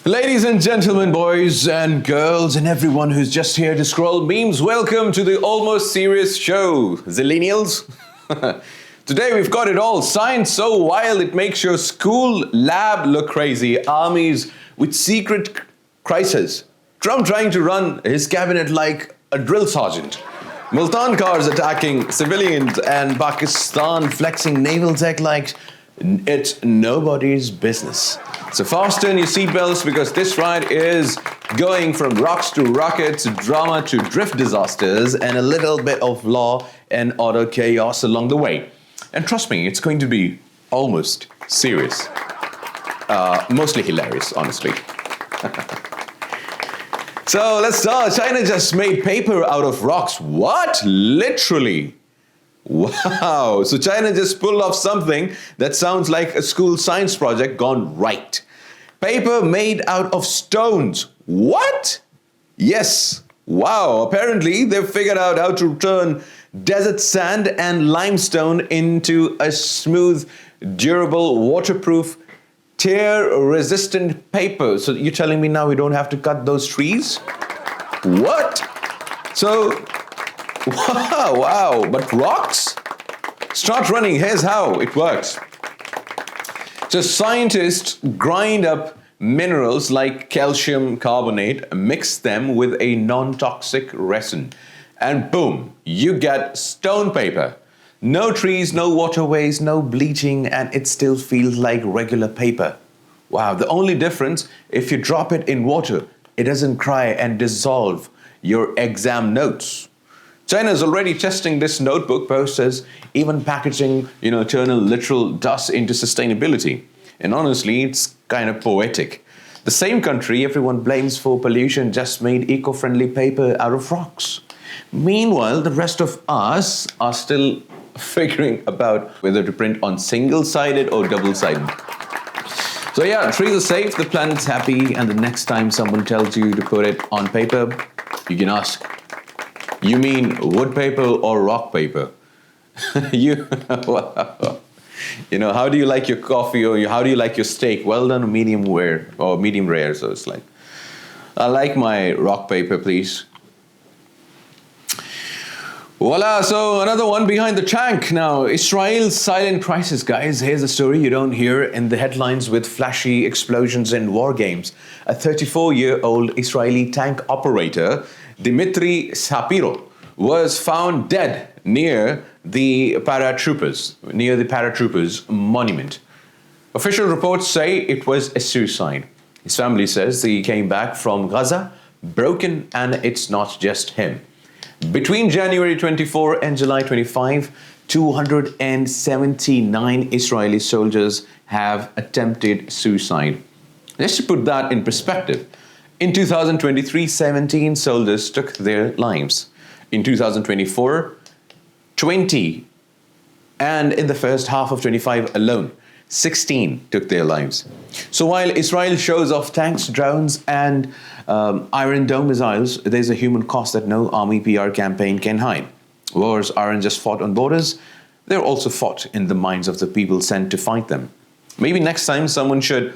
Ladies and gentlemen, boys and girls, and everyone who's just here to scroll memes, welcome to the Almost Serious Show, Zillennials. Today we've got it all. Science so wild it makes your school lab look crazy. Armies with secret crisis. Trump trying to run his cabinet like a drill sergeant. Multan cars attacking civilians and Pakistan flexing naval tech like it's nobody's business. So fasten your seatbelts because this ride is going from rocks to rockets, drama to drift disasters, and a little bit of law and order chaos along the way. And trust me, it's going to be almost serious. Mostly hilarious, honestly. So let's start. China just made paper out of rocks. What? Literally? Wow. So China just pulled off something that sounds like a school science project gone right. Paper made out of stones. What? Yes. Wow. Apparently they've figured out how to turn desert sand and limestone into a smooth, durable, waterproof, tear-resistant paper. So you're telling me now we don't have to cut those trees? What? So, wow. But rocks? Start running. Here's how it works. So scientists grind up minerals like calcium carbonate, mix them with a non-toxic resin, and boom, you get stone paper. No trees, no waterways, no bleaching, and it still feels like regular paper. Wow, the only difference, if you drop it in water, it doesn't cry and dissolve your exam notes. China is already testing this notebook process, even packaging, turning literal dust into sustainability. And honestly, it's kind of poetic. The same country everyone blames for pollution just made eco-friendly paper out of rocks. Meanwhile, the rest of us are still figuring about whether to print on single-sided or double-sided. So yeah, trees are safe, the planet's happy, and the next time someone tells you to put it on paper, you can ask, you mean wood paper or rock paper? Wow. How do you like your coffee or how do you like your steak? Well done or medium rare? Or medium rare, so it's like, I like my rock paper, please. Voila, so another one behind the tank. Now, Israel's silent crisis, guys. Here's a story you don't hear in the headlines with flashy explosions and war games. A 34-year-old Israeli tank operator, Dmitry Sapiro, was found dead near the paratroopers monument. Official reports say it was a suicide. His family says he came back from Gaza broken, and it's not just him. Between January 24 and July 25, 279 Israeli soldiers have attempted suicide. Just to put that in perspective, in 2023, 17 soldiers took their lives. In 2024, 20. And in the first half of 25 alone, 16 took their lives. So while Israel shows off tanks, drones, and Iron Dome missiles, there's a human cost that no army PR campaign can hide. Wars aren't just fought on borders, they're also fought in the minds of the people sent to fight them. Maybe next time someone should,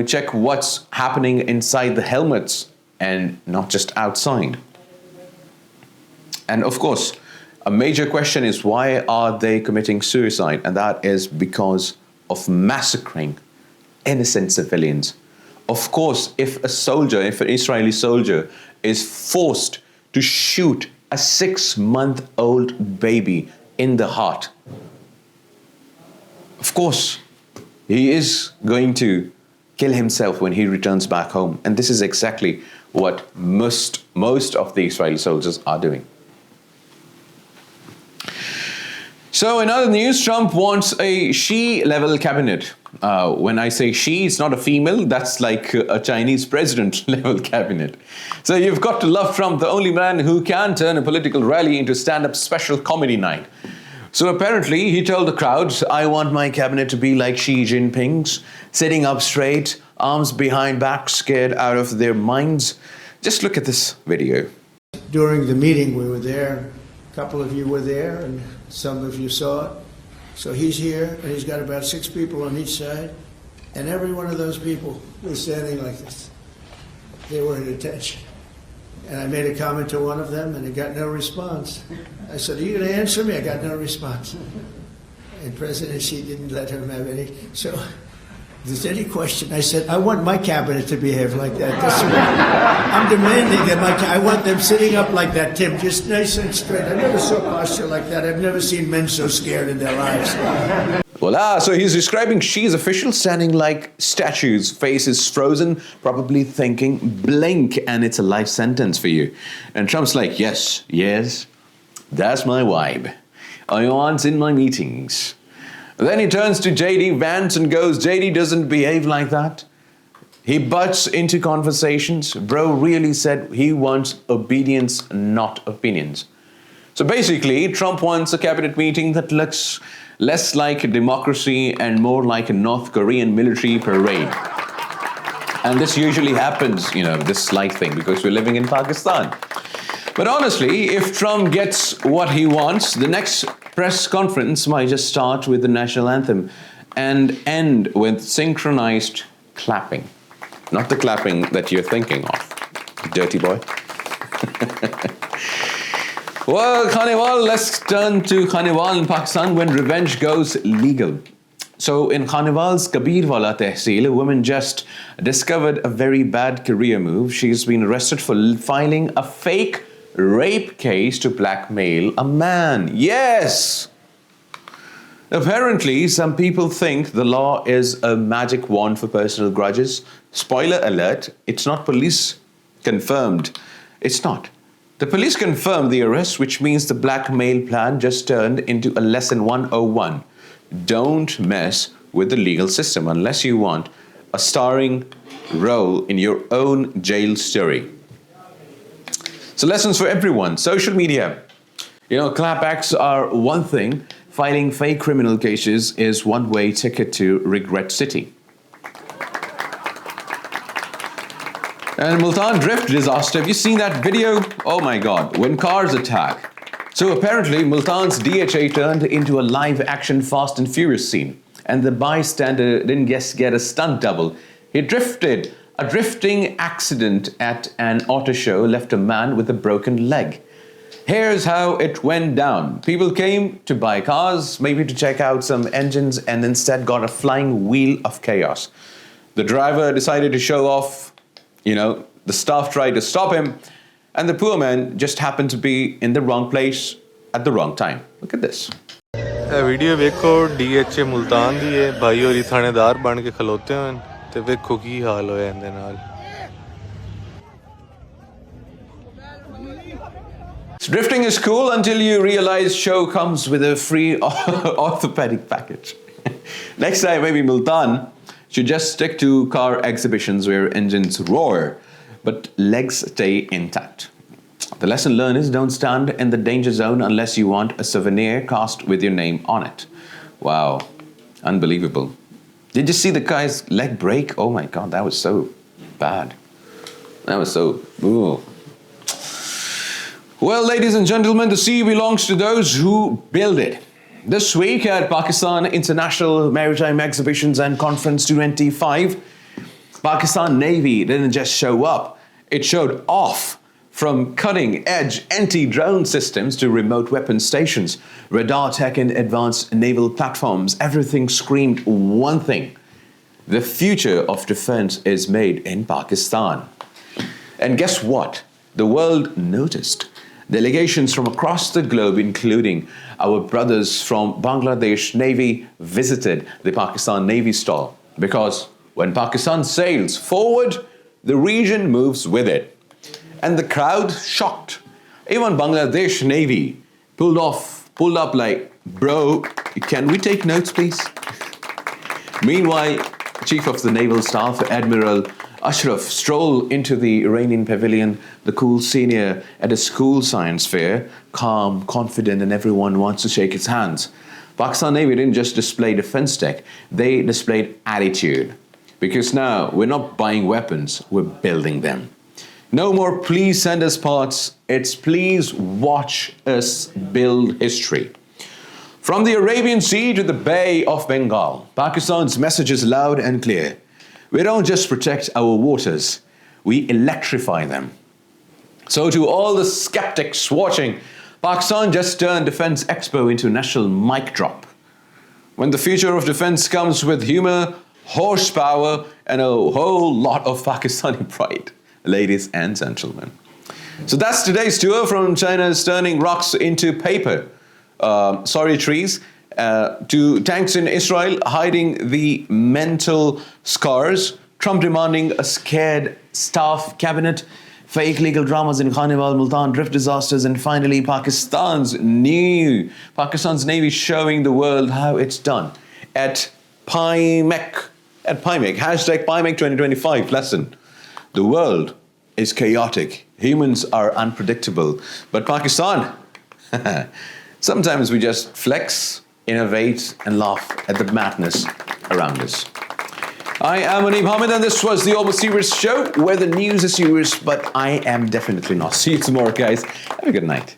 check what's happening inside the helmets and not just outside. And of course, a major question is why are they committing suicide? And that is because of massacring innocent civilians. Of course, if an Israeli soldier is forced to shoot a 6-month-old baby in the heart, of course, he is going to kill himself when he returns back home. And this is exactly what most of the Israeli soldiers are doing. So in other news, Trump wants a she-level cabinet. When I say she, it's not a female. That's like a Chinese president-level cabinet. So you've got to love Trump, the only man who can turn a political rally into stand-up special comedy night. So apparently he told the crowd, I want my cabinet to be like Xi Jinping's, sitting up straight, arms behind back, scared out of their minds. Just look at this video. During the meeting, we were there. A couple of you were there, and some of you saw it. So he's here, and he's got about 6 people on each side, and every one of those people is standing like this. they were at attention. And I made a comment to one of them, and I got no response. I said, "Are you going to answer me?" I got no response. And President Xi didn't let him have any. So if there's any question, I said, I want my cabinet to behave like that. I'm demanding that I want them sitting up like that, Tim, just nice and straight. I never saw posture like that. I've never seen men so scared in their lives. Voila, so he's describing Xi's officials standing like statues, faces frozen, probably thinking, blink, and it's a life sentence for you. And Trump's like, yes, that's my vibe. I want in my meetings. Then he turns to JD Vance and goes, JD doesn't behave like that. He butts into conversations. Bro really said he wants obedience, not opinions. So basically, Trump wants a cabinet meeting that looks less like a democracy and more like a North Korean military parade. And this usually happens, this slight thing, because we're living in Pakistan. But honestly, if Trump gets what he wants, the next press conference might just start with the national anthem and end with synchronized clapping. Not the clapping that you're thinking of, dirty boy. Well, Khanewal, let's turn to Khanewal in Pakistan when revenge goes legal. So in Khanewal's Kabirwala Tehsil, a woman just discovered a very bad career move. She's been arrested for filing a fake rape case to blackmail a man. Yes! Apparently, some people think the law is a magic wand for personal grudges. Spoiler alert, it's not police confirmed. It's not. The police confirmed the arrest, which means the blackmail plan just turned into a lesson 101. Don't mess with the legal system unless you want a starring role in your own jail story. So lessons for everyone. Social media. Clapbacks are one thing. Filing fake criminal cases is one-way ticket to Regret City. And Multan drift disaster. Have you seen that video? Oh my God, when cars attack. So apparently Multan's DHA turned into a live action Fast and Furious scene. And the bystander didn't just get a stunt double. He drifted. A drifting accident at an auto show left a man with a broken leg. Here's how it went down. People came to buy cars, maybe to check out some engines, and instead got a flying wheel of chaos. The driver decided to show off. The staff tried to stop him, and the poor man just happened to be in the wrong place at the wrong time. Look at this. Video वेखो DHA Multan दी है भाई होरी थानेदार बन के खलोते होन ते वेखो की हाल होया इहदे नाल Drifting is cool until you realize show comes with a free orthopedic package. Next time, maybe Multan should just stick to car exhibitions where engines roar, but legs stay intact. The lesson learned is don't stand in the danger zone unless you want a souvenir cast with your name on it. Wow, unbelievable. Did you see the guy's leg break? Oh my God, that was so bad. That was so, ooh. Well, ladies and gentlemen, the sea belongs to those who build it. This week at Pakistan International Maritime Exhibitions and Conference 25, Pakistan Navy didn't just show up, it showed off. From cutting-edge anti-drone systems to remote weapon stations, radar tech and advanced naval platforms, everything screamed one thing. The future of defense is made in Pakistan. And guess what? The world noticed. Delegations from across the globe, including our brothers from Bangladesh Navy, visited the Pakistan Navy stall. Because when Pakistan sails forward, the region moves with it. And the crowd shocked. Even Bangladesh Navy pulled up like, bro, can we take notes, please? Meanwhile, Chief of the Naval Staff, Admiral Ashraf, strolled into the Iranian pavilion, the cool senior at a school science fair, calm, confident, and everyone wants to shake his hands. Pakistan Navy didn't just display defense tech, they displayed attitude. Because now we're not buying weapons, we're building them. No more please send us parts, it's please watch us build history. From the Arabian Sea to the Bay of Bengal, Pakistan's message is loud and clear. We don't just protect our waters, we electrify them. So to all the skeptics watching, Pakistan just turned Defense Expo into a national mic drop. When the future of defense comes with humor, horsepower, and a whole lot of Pakistani pride, ladies and gentlemen. So that's today's tour from China's turning rocks into paper. Trees, to tanks in Israel hiding the mental scars, Trump demanding a scared staff cabinet, fake legal dramas in Khanewal, Multan, drift disasters, and finally Pakistan's Navy showing the world how it's done at PIMEC. Hashtag PIMEC 2025 lesson. The world is chaotic. Humans are unpredictable. But Pakistan, sometimes we just flex, innovate, and laugh at the madness around us. I am Munib Hamid, and this was the Almost Serious Show, where the news is serious, but I am definitely not. See you tomorrow, guys. Have a good night.